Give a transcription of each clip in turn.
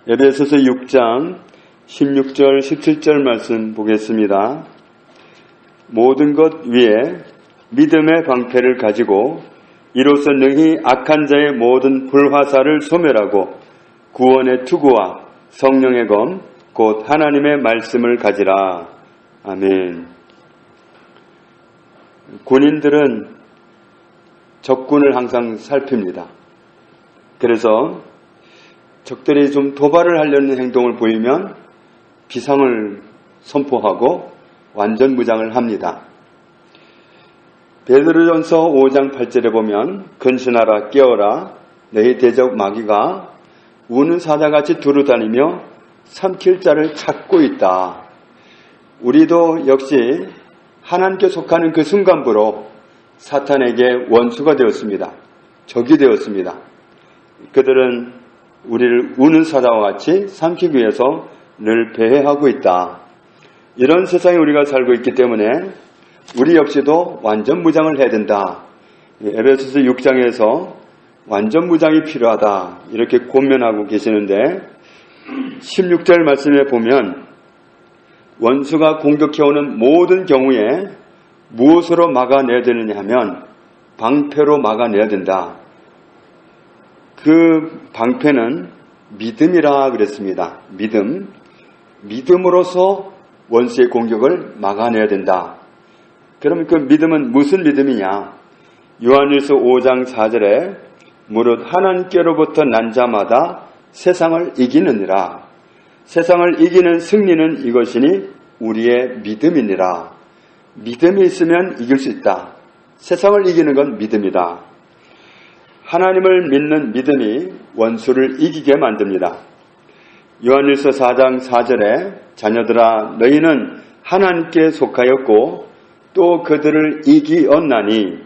에베소서 6장 16절 17절 말씀 보겠습니다. 모든 것 위에 믿음의 방패를 가지고 이로써 능히 악한 자의 모든 불화살을 소멸하고 구원의 투구와 성령의 검 곧 하나님의 말씀을 가지라. 아멘. 군인들은 적군을 항상 살핍니다. 그래서 적들이 좀 도발을 하려는 행동을 보이면 비상을 선포하고 완전 무장을 합니다. 베드로전서 5장 8절에 보면 근신하라 깨어라 너희 대적 마귀가 우는 사자같이 두루다니며 삼킬 자를 찾고 있다. 우리도 역시 하나님께 속하는 그 순간부로 사탄에게 원수가 되었습니다. 적이 되었습니다. 그들은 우리를 우는 사자와 같이 삼키기 위해서 늘 배회하고 있다. 이런 세상에 우리가 살고 있기 때문에 우리 역시도 완전 무장을 해야 된다. 에베소서 6장에서 완전 무장이 필요하다. 이렇게 권면하고 계시는데 16절 말씀에 보면 원수가 공격해오는 모든 경우에 무엇으로 막아내야 되느냐 하면 방패로 막아내야 된다. 그 방패는 믿음이라 그랬습니다. 믿음으로서 원수의 공격을 막아내야 된다. 그러면 그 믿음은 무슨 믿음이냐? 요한일서 5장 4절에 무릇 하나님께로부터 난 자마다 세상을 이기느니라. 세상을 이기는 승리는 이것이니 우리의 믿음이니라. 믿음이 있으면 이길 수 있다. 세상을 이기는 건 믿음이다. 하나님을 믿는 믿음이 원수를 이기게 만듭니다. 요한일서 4장 4절에 자녀들아 너희는 하나님께 속하였고 또 그들을 이기었나니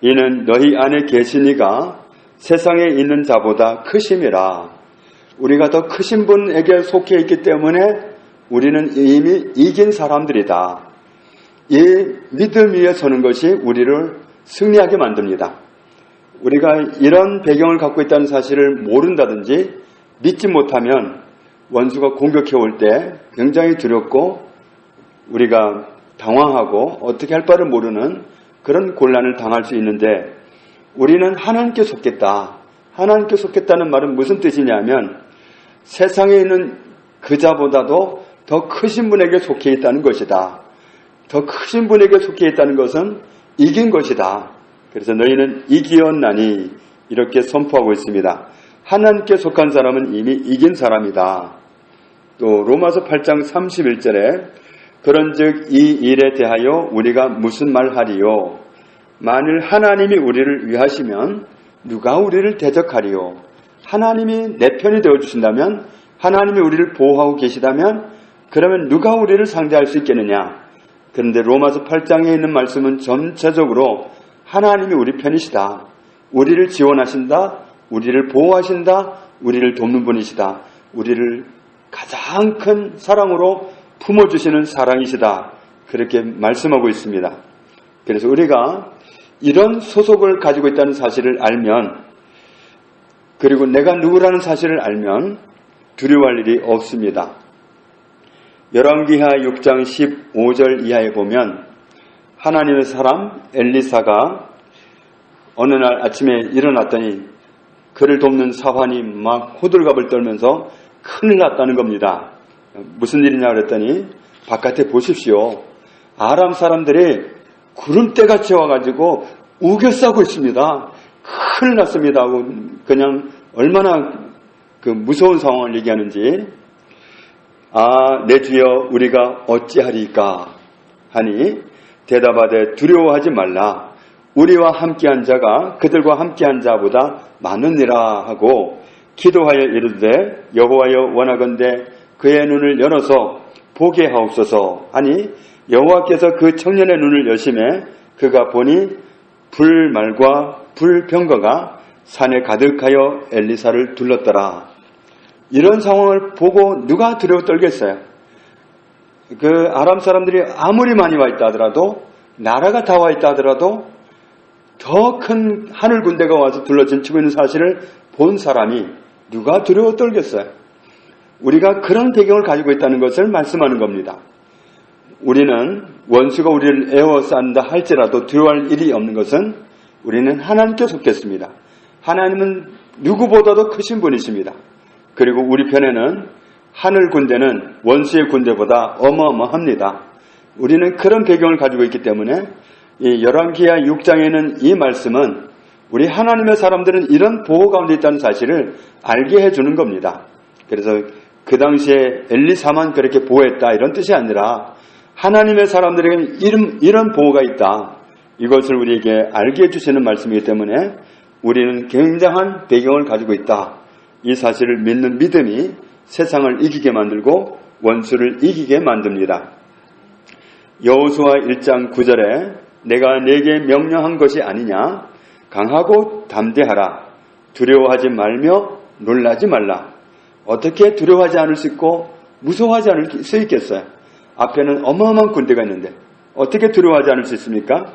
이는 너희 안에 계신 이가 세상에 있는 자보다 크심이라. 우리가 더 크신 분에게 속해 있기 때문에 우리는 이미 이긴 사람들이다. 이 믿음 위에 서는 것이 우리를 승리하게 만듭니다. 우리가 이런 배경을 갖고 있다는 사실을 모른다든지 믿지 못하면 원수가 공격해 올 때 굉장히 두렵고 우리가 당황하고 어떻게 할 바를 모르는 그런 곤란을 당할 수 있는데 우리는 하나님께 속겠다. 하나님께 속겠다는 말은 무슨 뜻이냐면 세상에 있는 그자보다도 더 크신 분에게 속해 있다는 것이다. 더 크신 분에게 속해 있다는 것은 이긴 것이다. 그래서 너희는 이기었나니 이렇게 선포하고 있습니다. 하나님께 속한 사람은 이미 이긴 사람이다. 또 로마서 8장 31절에 그런즉 이 일에 대하여 우리가 무슨 말하리요? 만일 하나님이 우리를 위하시면 누가 우리를 대적하리요? 하나님이 내 편이 되어주신다면 하나님이 우리를 보호하고 계시다면 그러면 누가 우리를 상대할 수 있겠느냐? 그런데 로마서 8장에 있는 말씀은 전체적으로 하나님이 우리 편이시다. 우리를 지원하신다. 우리를 보호하신다. 우리를 돕는 분이시다. 우리를 가장 큰 사랑으로 품어주시는 사랑이시다. 그렇게 말씀하고 있습니다. 그래서 우리가 이런 소속을 가지고 있다는 사실을 알면 그리고 내가 누구라는 사실을 알면 두려워할 일이 없습니다. 열왕기하 6장 15절 이하에 보면 하나님의 사람 엘리사가 어느 날 아침에 일어났더니 그를 돕는 사환이 막 호들갑을 떨면서 큰일 났다는 겁니다. 무슨 일이냐 그랬더니 바깥에 보십시오. 아람 사람들이 구름대같이 와가지고 우겨싸고 있습니다. 큰일 났습니다 하고 그냥 얼마나 그 무서운 상황을 얘기하는지 내 주여 우리가 어찌하리까 하니 대답하되 두려워하지 말라. 우리와 함께한 자가 그들과 함께한 자보다 많으니라 하고 기도하여 이르되 여호와여 원하건대 그의 눈을 열어서 보게 하옵소서 하니 여호와께서 그 청년의 눈을 여심해 그가 보니 불말과 불병거가 산에 가득하여 엘리사를 둘렀더라. 이런 상황을 보고 누가 두려워 떨겠어요? 그 아람 사람들이 아무리 많이 와 있다 하더라도 나라가 다 와 있다 하더라도 더 큰 하늘 군대가 와서 둘러치고 있는 사실을 본 사람이 누가 두려워 떨겠어요? 우리가 그런 배경을 가지고 있다는 것을 말씀하는 겁니다. 우리는 원수가 우리를 에워싼다 할지라도 두려워할 일이 없는 것은 우리는 하나님께 속했습니다. 하나님은 누구보다도 크신 분이십니다. 그리고 우리 편에는 하늘 군대는 원수의 군대보다 어마어마합니다. 우리는 그런 배경을 가지고 있기 때문에 이 열왕기하 6장에는 이 말씀은 우리 하나님의 사람들은 이런 보호 가운데 있다는 사실을 알게 해주는 겁니다. 그래서 그 당시에 엘리사만 그렇게 보호했다 이런 뜻이 아니라 하나님의 사람들에게는 이런 보호가 있다. 이것을 우리에게 알게 해주시는 말씀이기 때문에 우리는 굉장한 배경을 가지고 있다. 이 사실을 믿는 믿음이 세상을 이기게 만들고 원수를 이기게 만듭니다. 여호수아 1장 9절에 내가 네게 명령한 것이 아니냐? 강하고 담대하라. 두려워하지 말며 놀라지 말라. 어떻게 두려워하지 않을 수 있고 무서워하지 않을 수 있겠어요? 앞에는 어마어마한 군대가 있는데 어떻게 두려워하지 않을 수 있습니까?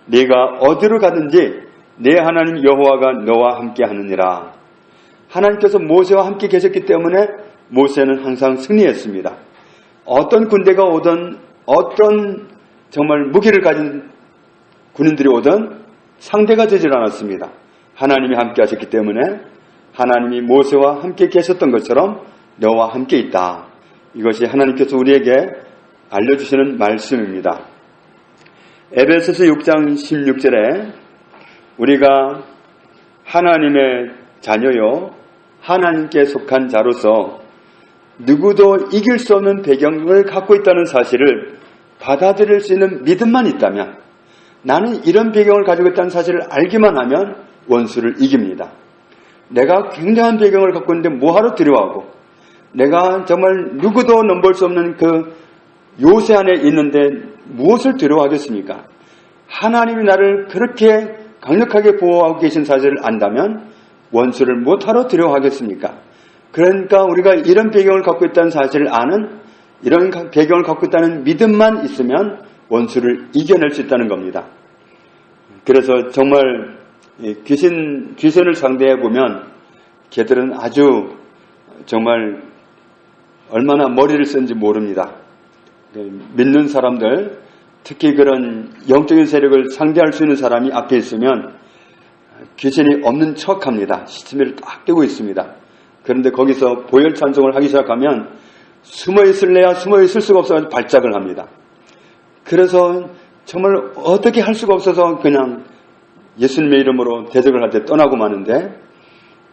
네가 어디로 가든지 내 하나님 여호와가 너와 함께 하느니라. 하나님께서 모세와 함께 계셨기 때문에 모세는 항상 승리했습니다. 어떤 군대가 오든 어떤 정말 무기를 가진 군인들이 오든 상대가 되질 않았습니다. 하나님이 함께 하셨기 때문에 하나님이 모세와 함께 계셨던 것처럼 너와 함께 있다. 이것이 하나님께서 우리에게 알려주시는 말씀입니다. 에베소서 6장 16절에 우리가 하나님의 자녀요 하나님께 속한 자로서 누구도 이길 수 없는 배경을 갖고 있다는 사실을 받아들일 수 있는 믿음만 있다면, 나는 이런 배경을 가지고 있다는 사실을 알기만 하면 원수를 이깁니다. 내가 굉장한 배경을 갖고 있는데 뭐하러 두려워하고, 내가 정말 누구도 넘볼 수 없는 그 요새 안에 있는데 무엇을 두려워하겠습니까? 하나님이 나를 그렇게 강력하게 보호하고 계신 사실을 안다면 원수를 못하러 두려워하겠습니까? 그러니까 우리가 이런 배경을 갖고 있다는 사실을 아는, 이런 배경을 갖고 있다는 믿음만 있으면 원수를 이겨낼 수 있다는 겁니다. 그래서 정말 귀신을 상대해 보면 걔들은 아주 정말 얼마나 머리를 쓴지 모릅니다. 믿는 사람들, 특히 그런 영적인 세력을 상대할 수 있는 사람이 앞에 있으면 귀신이 없는 척합니다. 시치미를 딱 떼고 있습니다. 그런데 거기서 보혈 찬송을 하기 시작하면 숨어 있을래야 숨어 있을 수가 없어서 발작을 합니다. 그래서 정말 어떻게 할 수가 없어서 그냥 예수님의 이름으로 대적을 할 때 떠나고 마는데,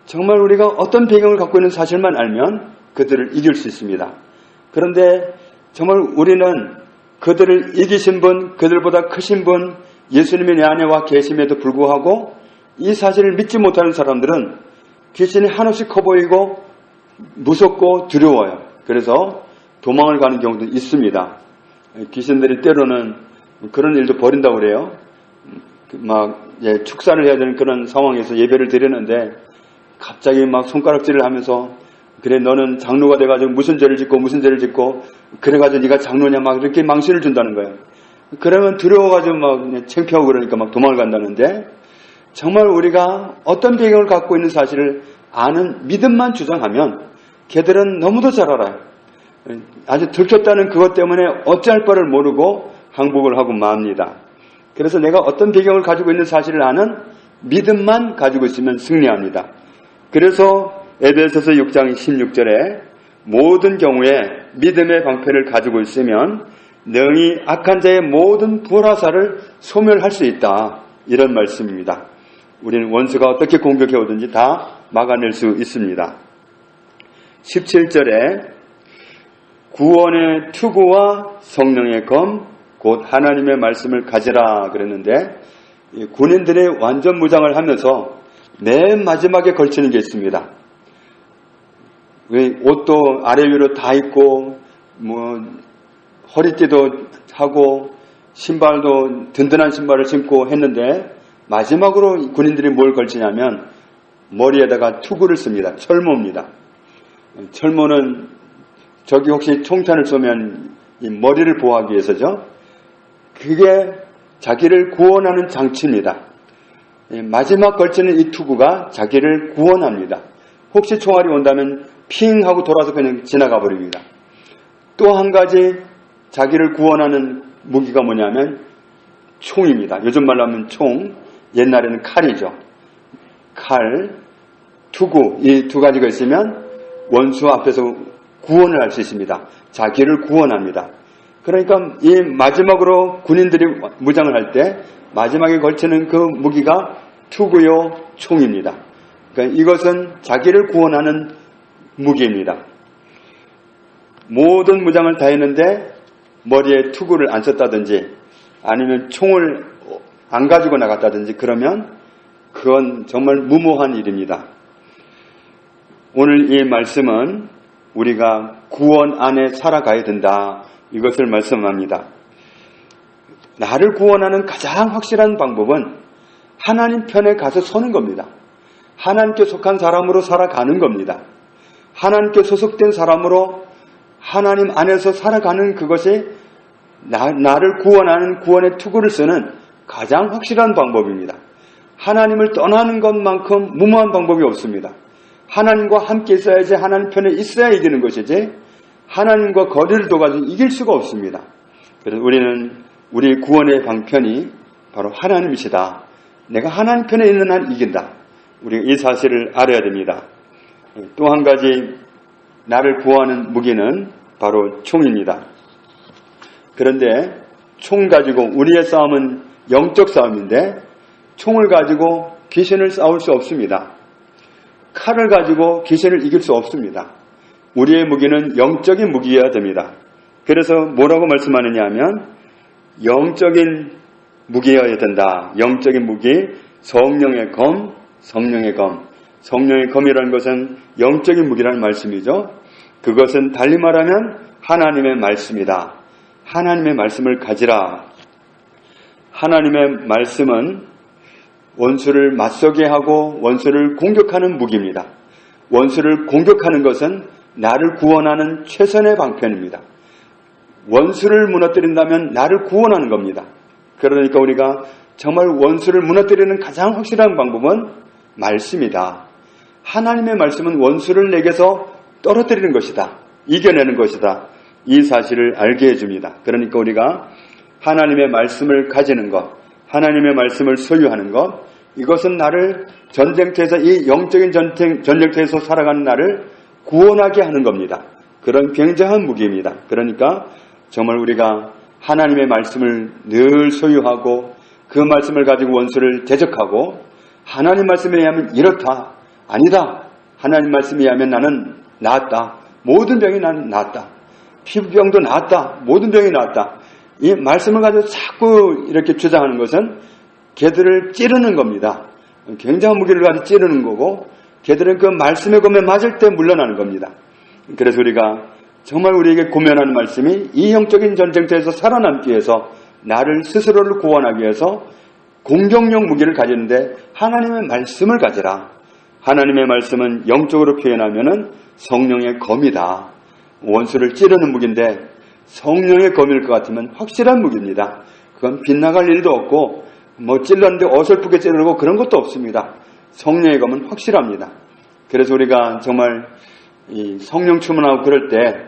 정말 우리가 어떤 배경을 갖고 있는 사실만 알면 그들을 이길 수 있습니다. 그런데 정말 우리는 그들을 이기신 분, 그들보다 크신 분, 예수님이 내 안에 와 계심에도 불구하고 이 사실을 믿지 못하는 사람들은 귀신이 한없이 커 보이고 무섭고 두려워요. 그래서 도망을 가는 경우도 있습니다. 귀신들이 때로는 그런 일도 벌인다고 그래요. 막 축사를 해야 되는 그런 상황에서 예배를 드리는데 갑자기 막 손가락질을 하면서, 그래 너는 장로가 돼가지고 무슨 죄를 짓고 그래가지고 네가 장로냐 막 이렇게 망신을 준다는 거예요. 그러면 두려워가지고 막 그냥 창피하고 그러니까 막 도망을 간다는데, 정말 우리가 어떤 배경을 갖고 있는 사실을 아는 믿음만 주장하면 걔들은 너무도 잘 알아요. 아주 들켰다는 그것 때문에 어찌할 바를 모르고 항복을 하고 맙니다. 그래서 내가 어떤 배경을 가지고 있는 사실을 아는 믿음만 가지고 있으면 승리합니다. 그래서 에베소서 6장 16절에 모든 경우에 믿음의 방패를 가지고 있으면 능히 악한 자의 모든 불화살을 소멸할 수 있다. 이런 말씀입니다. 우리는 원수가 어떻게 공격해 오든지 다 막아낼 수 있습니다. 17절에 구원의 투구와 성령의 검 곧 하나님의 말씀을 가지라 그랬는데, 군인들이 완전 무장을 하면서 맨 마지막에 걸치는 게 있습니다. 옷도 아래 위로 다 입고 허리띠도 하고 신발도 든든한 신발을 신고 했는데, 마지막으로 군인들이 뭘 걸치냐면 머리에다가 투구를 씁니다. 철모입니다. 철모는 저기 혹시 총탄을 쏘면 이 머리를 보호하기 위해서죠. 그게 자기를 구원하는 장치입니다. 마지막 걸치는 이 투구가 자기를 구원합니다. 혹시 총알이 온다면 핑 하고 돌아서 그냥 지나가 버립니다. 또 한 가지 자기를 구원하는 무기가 뭐냐면 총입니다. 요즘 말로 하면 총, 옛날에는 칼이죠. 칼, 투구, 이 두 가지가 있으면 원수 앞에서 구원을 할 수 있습니다. 자기를 구원합니다. 그러니까 이 마지막으로 군인들이 무장을 할 때 마지막에 걸치는 그 무기가 투구요 총입니다. 그러니까 이것은 자기를 구원하는 무기입니다. 모든 무장을 다 했는데 머리에 투구를 안 썼다든지 아니면 총을 안 가지고 나갔다든지 그러면 그건 정말 무모한 일입니다. 오늘 이 말씀은 우리가 구원 안에 살아가야 된다. 이것을 말씀합니다. 나를 구원하는 가장 확실한 방법은 하나님 편에 가서 서는 겁니다. 하나님께 속한 사람으로 살아가는 겁니다. 하나님께 소속된 사람으로 하나님 안에서 살아가는 그것이 나를 구원하는 구원의 투구를 쓰는 가장 확실한 방법입니다. 하나님을 떠나는 것만큼 무모한 방법이 없습니다. 하나님과 함께 있어야지 하나님 편에 있어야 이기는 것이지 하나님과 거리를 둬가지고 이길 수가 없습니다. 그래서 우리는 우리 구원의 방편이 바로 하나님이시다. 내가 하나님 편에 있는 한 이긴다. 우리가 이 사실을 알아야 됩니다. 또 한 가지 나를 구하는 무기는 바로 총입니다. 그런데 총 가지고 우리의 싸움은 영적 싸움인데 총을 가지고 귀신을 싸울 수 없습니다. 칼을 가지고 귀신을 이길 수 없습니다. 우리의 무기는 영적인 무기여야 됩니다. 그래서 뭐라고 말씀하느냐 하면 영적인 무기여야 된다. 영적인 무기, 성령의 검, 성령의 검. 성령의 검이라는 것은 영적인 무기라는 말씀이죠. 그것은 달리 말하면 하나님의 말씀이다. 하나님의 말씀을 가지라. 하나님의 말씀은 원수를 맞서게 하고 원수를 공격하는 무기입니다. 원수를 공격하는 것은 나를 구원하는 최선의 방편입니다. 원수를 무너뜨린다면 나를 구원하는 겁니다. 그러니까 우리가 정말 원수를 무너뜨리는 가장 확실한 방법은 말씀이다. 하나님의 말씀은 원수를 내게서 떨어뜨리는 것이다. 이겨내는 것이다. 이 사실을 알게 해줍니다. 그러니까 우리가 하나님의 말씀을 가지는 것, 하나님의 말씀을 소유하는 것, 이것은 나를 전쟁터에서 이 영적인 전쟁터에서 살아가는 나를 구원하게 하는 겁니다. 그런 굉장한 무기입니다. 그러니까 정말 우리가 하나님의 말씀을 늘 소유하고 그 말씀을 가지고 원수를 대적하고 하나님 말씀에 의하면 이렇다. 아니다. 하나님 말씀에 의하면 나는 나았다. 모든 병이 나는 나았다. 피부병도 나았다. 모든 병이 나았다. 이 말씀을 가지고 자꾸 이렇게 주장하는 것은 걔들을 찌르는 겁니다. 굉장한 무기를 가지고 찌르는 거고 걔들은 그 말씀의 검에 맞을 때 물러나는 겁니다. 그래서 우리가 정말 우리에게 고면하는 말씀이 이 영적인 전쟁터에서 살아남기 위해서 나를 스스로를 구원하기 위해서 공격용 무기를 가지는데 하나님의 말씀을 가지라. 하나님의 말씀은 영적으로 표현하면은 성령의 검이다. 원수를 찌르는 무기인데 성령의 검일 것 같으면 확실한 무기입니다. 그건 빗나갈 일도 없고 뭐 찔렀는데 어설프게 찌르고 그런 것도 없습니다. 성령의 검은 확실합니다. 그래서 우리가 정말 이 성령 충만하고 그럴 때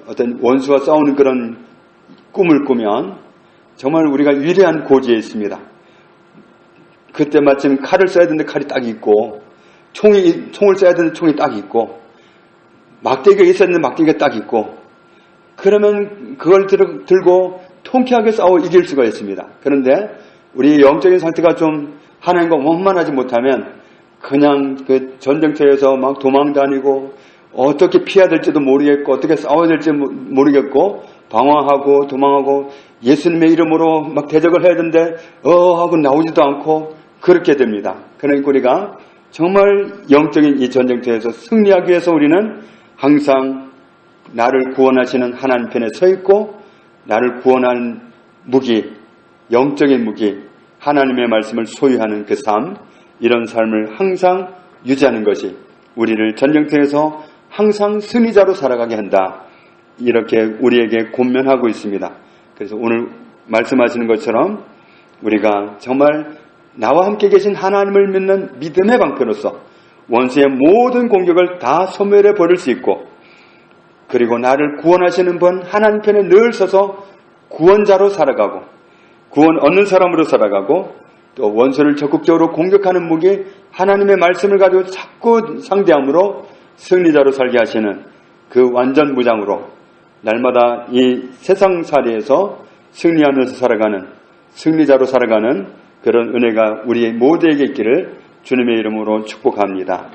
어떤 원수와 싸우는 그런 꿈을 꾸면 정말 우리가 위대한 고지에 있습니다. 그때 마침 칼을 써야 되는데 칼이 딱 있고 총을 써야 되는데 총이 딱 있고 막대기가 있어야 되는데 막대기가 딱 있고 그러면 그걸 들고 통쾌하게 싸워 이길 수가 있습니다. 그런데 우리 영적인 상태가 좀 하나님과 원만하지 못하면 그냥 그 전쟁터에서 막 도망다니고 어떻게 피해야 될지도 모르겠고 어떻게 싸워야 될지 모르겠고 방황하고 도망하고 예수님의 이름으로 막 대적을 해야 되는데 하고 나오지도 않고 그렇게 됩니다. 그러니까 우리가 정말 영적인 이 전쟁터에서 승리하기 위해서 우리는 항상 나를 구원하시는 하나님 편에 서 있고 나를 구원하는 무기, 영적인 무기, 하나님의 말씀을 소유하는 그 삶, 이런 삶을 항상 유지하는 것이 우리를 전쟁터에서 항상 승리자로 살아가게 한다. 이렇게 우리에게 권면하고 있습니다. 그래서 오늘 말씀하시는 것처럼 우리가 정말 나와 함께 계신 하나님을 믿는 믿음의 방편으로서 원수의 모든 공격을 다 소멸해 버릴 수 있고, 그리고 나를 구원하시는 분 하나님 편에 늘 서서 구원자로 살아가고 구원 얻는 사람으로 살아가고, 또 원수를 적극적으로 공격하는 무기 하나님의 말씀을 가지고 자꾸 상대함으로 승리자로 살게 하시는 그 완전 무장으로 날마다 이 세상살이에서 승리하면서 살아가는, 승리자로 살아가는 그런 은혜가 우리 모두에게 있기를 주님의 이름으로 축복합니다.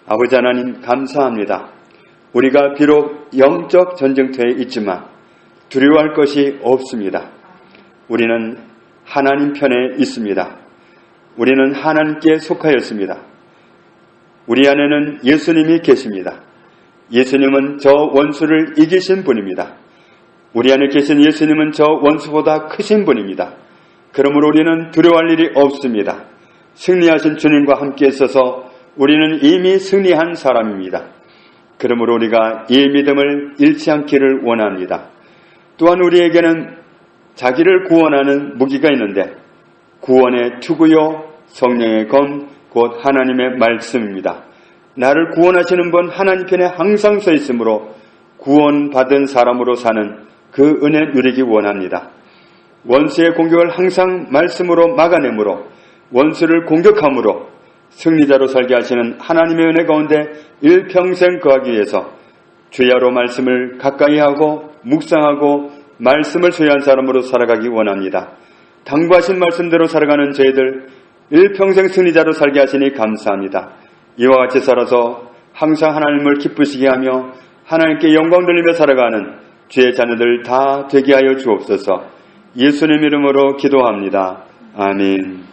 아버지 하나님, 감사합니다. 우리가 비록 영적 전쟁터에 있지만 두려워할 것이 없습니다. 우리는 하나님 편에 있습니다. 우리는 하나님께 속하였습니다. 우리 안에는 예수님이 계십니다. 예수님은 저 원수를 이기신 분입니다. 우리 안에 계신 예수님은 저 원수보다 크신 분입니다. 그러므로 우리는 두려워할 일이 없습니다. 승리하신 주님과 함께 있어서 우리는 이미 승리한 사람입니다. 그러므로 우리가 이 믿음을 잃지 않기를 원합니다. 또한 우리에게는 자기를 구원하는 무기가 있는데, 구원의 투구요 성령의 검 곧 하나님의 말씀입니다. 나를 구원하시는 분 하나님 편에 항상 서 있으므로 구원받은 사람으로 사는 그 은혜 누리기 원합니다. 원수의 공격을 항상 말씀으로 막아내므로, 원수를 공격함으로 승리자로 살게 하시는 하나님의 은혜 가운데 일평생 거하기 위해서 주야로 말씀을 가까이 하고 묵상하고 말씀을 소유한 사람으로 살아가기 원합니다. 당부하신 말씀대로 살아가는 저희들 일평생 승리자로 살게 하시니 감사합니다. 이와 같이 살아서 항상 하나님을 기쁘시게 하며 하나님께 영광 돌리며 살아가는 주의 자녀들 다 되게 하여 주옵소서. 예수님 이름으로 기도합니다. 아멘.